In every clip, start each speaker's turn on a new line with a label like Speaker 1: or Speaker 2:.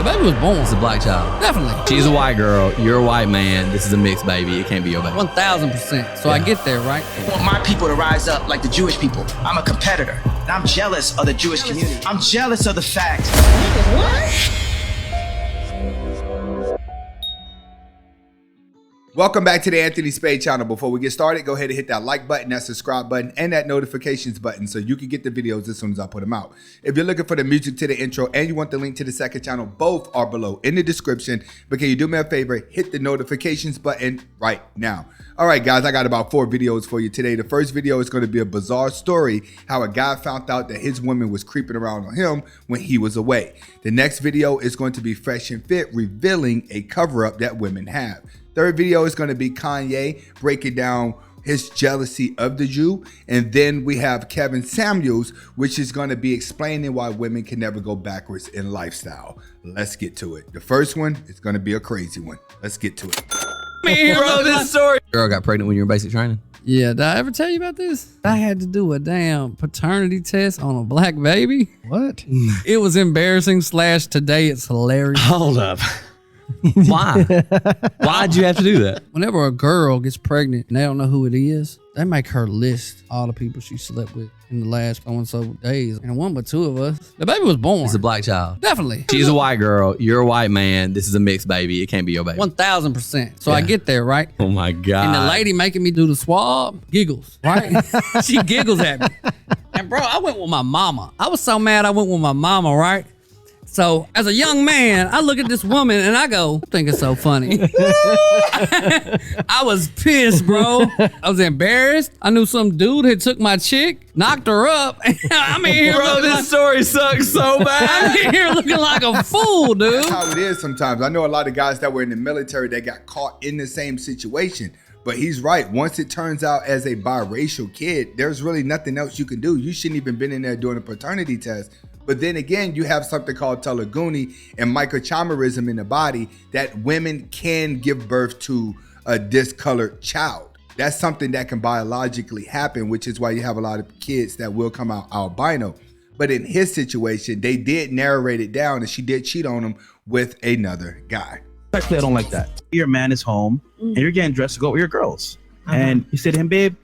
Speaker 1: The baby was born.
Speaker 2: It's a black child.
Speaker 1: Definitely.
Speaker 2: She's a white girl. You're a white man. This is a mixed baby. It can't be your baby.
Speaker 1: 1000%. So I get there, right?
Speaker 3: I want my people to rise up like the Jewish people. I'm a competitor, and I'm jealous of the Jewish community. I'm jealous of the fact.
Speaker 4: Welcome back to the Anthony Spade channel. Before we get started, go ahead and hit that like button, that subscribe button, and that notifications button so you can get the videos as soon as I put them out. If you're looking for the music to the intro and you want the link to the second channel, both are below in the description. But can you do me a favor? Hit the notifications button right now. All right, guys, I got about 4 videos for you today. The first video is going to be a bizarre story, how a guy found out that his woman was creeping around on him when he was away. The next video is going to be fresh and fit, revealing a cover-up that women have. Third video is going to be Kanye breaking down his jealousy of the Jew. And then we have Kevin Samuels, which is going to be explaining why women can never go backwards in lifestyle. Let's get to it. The first one is going to be a crazy one. Let's get to it.
Speaker 2: Bro, this story. Girl got pregnant when you were in basic training.
Speaker 1: Yeah, did I ever tell you about this? I had to do a damn paternity test on a black baby.
Speaker 5: What?
Speaker 1: It was embarrassing / today it's hilarious.
Speaker 2: Hold up. Why? Why'd you have to do that?
Speaker 1: Whenever a girl gets pregnant and they don't know who it is, they make her list all the people she slept with in the last so days. And one but 2 of us. The baby was born.
Speaker 2: It's a black child.
Speaker 1: Definitely.
Speaker 2: She's a white girl. You're a white man. This is a mixed baby. It can't be your baby.
Speaker 1: 1000%. So I get there, right?
Speaker 2: Oh my God.
Speaker 1: And the lady making me do the swab giggles, right? She giggles at me. And bro, I went with my mama. I was so mad I went with my mama, right? So as a young man, I look at this woman and I go, I think it's so funny. I was pissed, bro. I was embarrassed. I knew some dude had took my chick, knocked her up. I'm in here
Speaker 2: Bro, this story sucks so bad.
Speaker 1: I'm in here looking like a fool, dude.
Speaker 4: That's how it is sometimes. I know a lot of guys that were in the military that got caught in the same situation. But he's right. Once it turns out as a biracial kid, there's really nothing else you can do. You shouldn't even been in there doing a paternity test. But then again, you have something called telegony and microchimerism in the body that women can give birth to a discolored child. That's something that can biologically happen, which is why you have a lot of kids that will come out albino. But in his situation, they did narrate it down and she did cheat on him with another guy.
Speaker 6: Actually, I don't like that. Your man is home and you're getting dressed to go out with your girls. And you say to him, babe,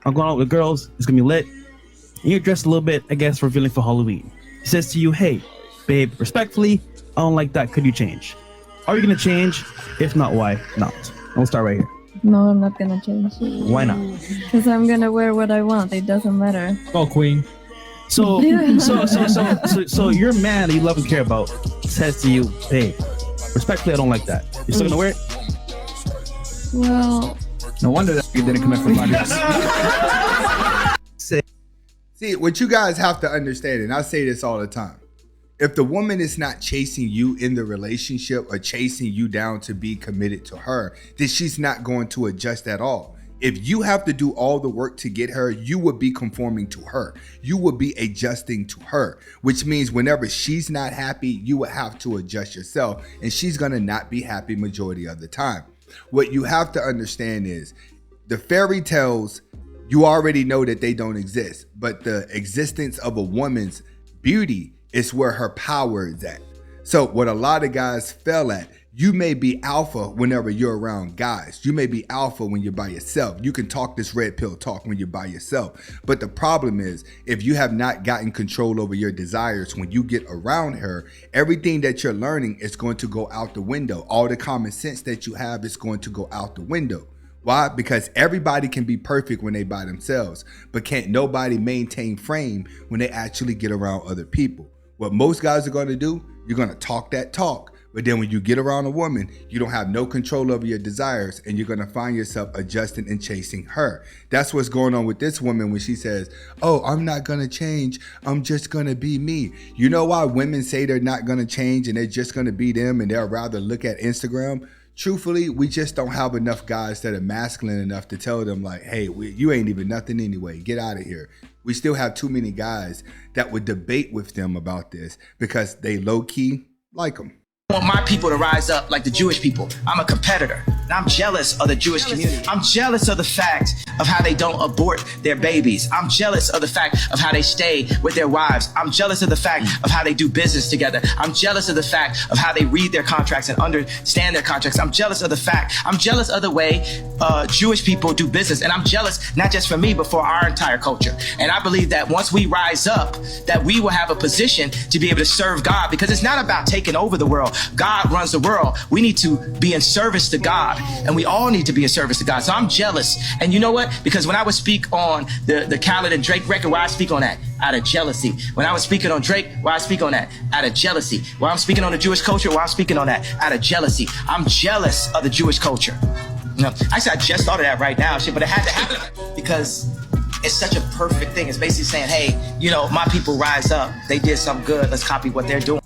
Speaker 6: I'm going out with girls. It's going to be lit. And you're dressed a little bit, I guess, revealing for Halloween. He says to you, hey, babe, respectfully, I don't like that. Could you change? Are you going to change? If not, why not? I'll start right here.
Speaker 7: No, I'm not going to change.
Speaker 6: Why not?
Speaker 7: Because I'm going to wear what I want. It doesn't matter.
Speaker 5: Oh, queen.
Speaker 6: So your man that you love and care about says to you, hey, respectfully, I don't like that. You still going to wear it?
Speaker 7: Well,
Speaker 6: No wonder that you didn't come in for 5 years.
Speaker 4: See, what you guys have to understand, and I say this all the time, if the woman is not chasing you in the relationship or chasing you down to be committed to her, then she's not going to adjust at all. If you have to do all the work to get her, you would be conforming to her. You would be adjusting to her, which means whenever she's not happy, you would have to adjust yourself, and she's going to not be happy majority of the time. What you have to understand is the fairy tales, you already know that they don't exist, but the existence of a woman's beauty is where her power is at. So what a lot of guys fail at, you may be alpha whenever you're around guys. You may be alpha when you're by yourself. You can talk this red pill talk when you're by yourself. But the problem is, if you have not gotten control over your desires when you get around her, everything that you're learning is going to go out the window. All the common sense that you have is going to go out the window. Why? Because everybody can be perfect when they by themselves, but can't nobody maintain frame when they actually get around other people. What most guys are going to do, you're going to talk that talk, but then when you get around a woman, you don't have no control over your desires, and you're going to find yourself adjusting and chasing her. That's what's going on with this woman when she says, oh, I'm not going to change. I'm just going to be me. You know why women say they're not going to change and they're just going to be them and they'll rather look at Instagram? Truthfully, we just don't have enough guys that are masculine enough to tell them like, hey, you ain't even nothing anyway. Get out of here. We still have too many guys that would debate with them about this because they low-key like them.
Speaker 3: I want my people to rise up like the Jewish people. I'm a competitor, and And I'm jealous of the Jewish community. I'm jealous of the fact of how they don't abort their babies. I'm jealous of the fact of how they stay with their wives. I'm jealous of the fact of how they do business together. I'm jealous of the fact of how they read their contracts and understand their contracts. I'm jealous of the way Jewish people do business. And I'm jealous not just for me, but for our entire culture. And I believe that once we rise up, that we will have a position to be able to serve God, because it's not about taking over the world. God runs the world. We need to be in service to God, and we all need to be in service to God. So I'm jealous. And you know what? Because when I would speak on the Khaled and Drake record, why I speak on that? Out of jealousy. When I was speaking on Drake, why I speak on that? Out of jealousy. When I'm speaking on the Jewish culture, why I'm speaking on that? Out of jealousy. I'm jealous of the Jewish culture. You know, actually, I just thought of that right now, but it had to happen because it's such a perfect thing. It's basically saying, hey, you know, my people rise up. They did something good. Let's copy what they're doing.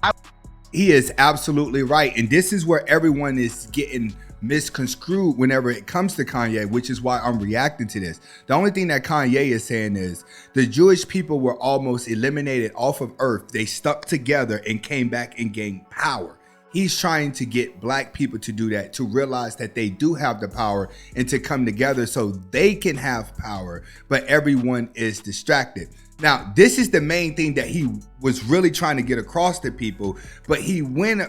Speaker 4: He is absolutely right. And this is where everyone is getting misconstrued whenever it comes to Kanye, which is why I'm reacting to this. The only thing that Kanye is saying is the Jewish people were almost eliminated off of earth. They stuck together and came back and gained power. He's trying to get black people to do that, to realize that they do have the power and to come together so they can have power, but everyone is distracted. Now, this is the main thing that he was really trying to get across to people, but he went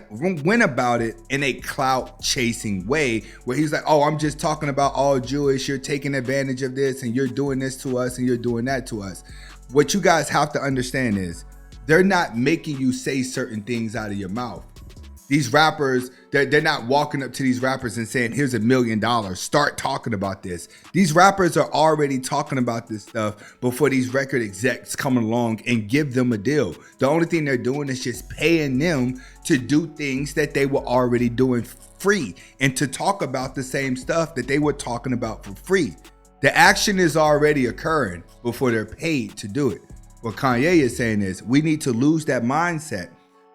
Speaker 4: about it in a clout chasing way where he's like, oh, I'm just talking about all Jewish. You're taking advantage of this and you're doing this to us and you're doing that to us. What you guys have to understand is they're not making you say certain things out of your mouth. These rappers, they're not walking up to these rappers and saying, here's $1 million, start talking about this. These rappers are already talking about this stuff before these record execs come along and give them a deal. The only thing they're doing is just paying them to do things that they were already doing free and to talk about the same stuff that they were talking about for free. The action is already occurring before they're paid to do it. What Kanye is saying is we need to lose that mindset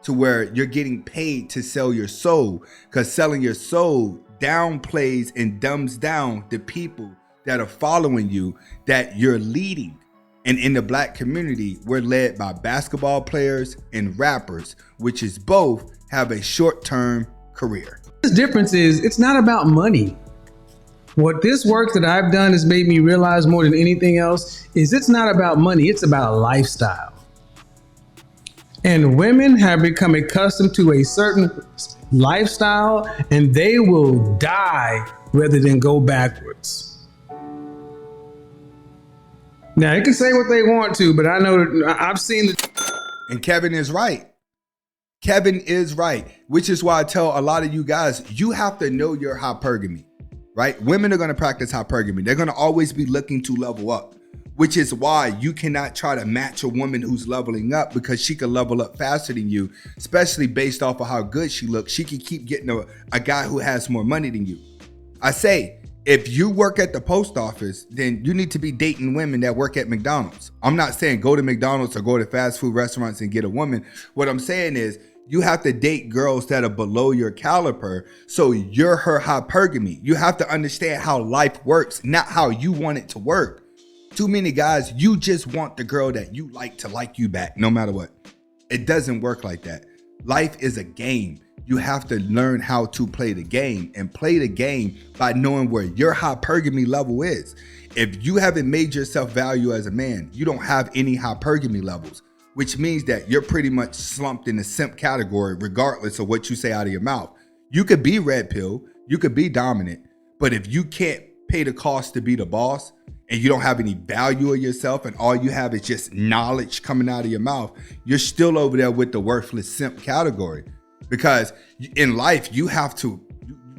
Speaker 4: to where you're getting paid to sell your soul, because selling your soul downplays and dumbs down the people that are following you, that you're leading. And in the black community, we're led by basketball players and rappers, which is both have a short-term career.
Speaker 5: The difference is it's not about money. What this work that I've done has made me realize more than anything else is it's not about money, it's about lifestyle. And women have become accustomed to a certain lifestyle and they will die rather than go backwards. Now, you can say what they want to, but I know that I've seen the...
Speaker 4: And Kevin is right. Kevin is right, which is why I tell a lot of you guys, you have to know your hypergamy, right? Women are going to practice hypergamy. They're going to always be looking to level up, which is why you cannot try to match a woman who's leveling up, because she can level up faster than you, especially based off of how good she looks. She can keep getting a guy who has more money than you. I say, if you work at the post office, then you need to be dating women that work at McDonald's. I'm not saying go to McDonald's or go to fast food restaurants and get a woman. What I'm saying is you have to date girls that are below your caliber, so you're her hypergamy. You have to understand how life works, not how you want it to work. Too many guys, you just want the girl that you like to like you back, no matter what. It doesn't work like that. Life is a game. You have to learn how to play the game, and play the game by knowing where your hypergamy level is. If you haven't made yourself value as a man, you don't have any hypergamy levels, which means that you're pretty much slumped in the simp category regardless of what you say out of your mouth. You could be red pill, you could be dominant, but if you can't pay the cost to be the boss, and you don't have any value of yourself, and all you have is just knowledge coming out of your mouth, you're still over there with the worthless simp category. Because in life, you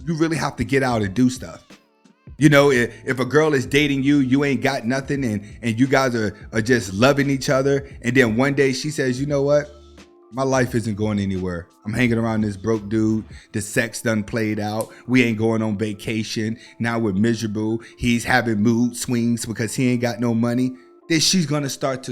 Speaker 4: really have to get out and do stuff. You know, if a girl is dating you, you ain't got nothing, and you guys are just loving each other, and then one day she says, you know what? My life isn't going anywhere. I'm hanging around this broke dude. The sex done played out. We ain't going on vacation. Now we're miserable. He's having mood swings because he ain't got no money. Then she's going to start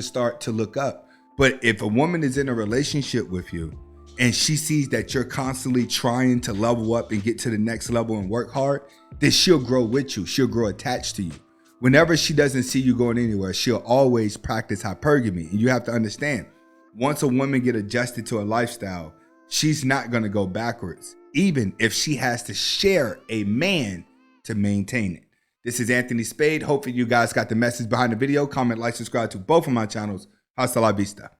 Speaker 4: to look up. But if a woman is in a relationship with you and she sees that you're constantly trying to level up and get to the next level and work hard, then she'll grow with you. She'll grow attached to you. Whenever she doesn't see you going anywhere, she'll always practice hypergamy. And you have to understand, once a woman get adjusted to a lifestyle, she's not going to go backwards. Even if she has to share a man to maintain it. This is Anthony Spade. Hopefully you guys got the message behind the video. Comment, like, subscribe to both of my channels. Hasta la vista.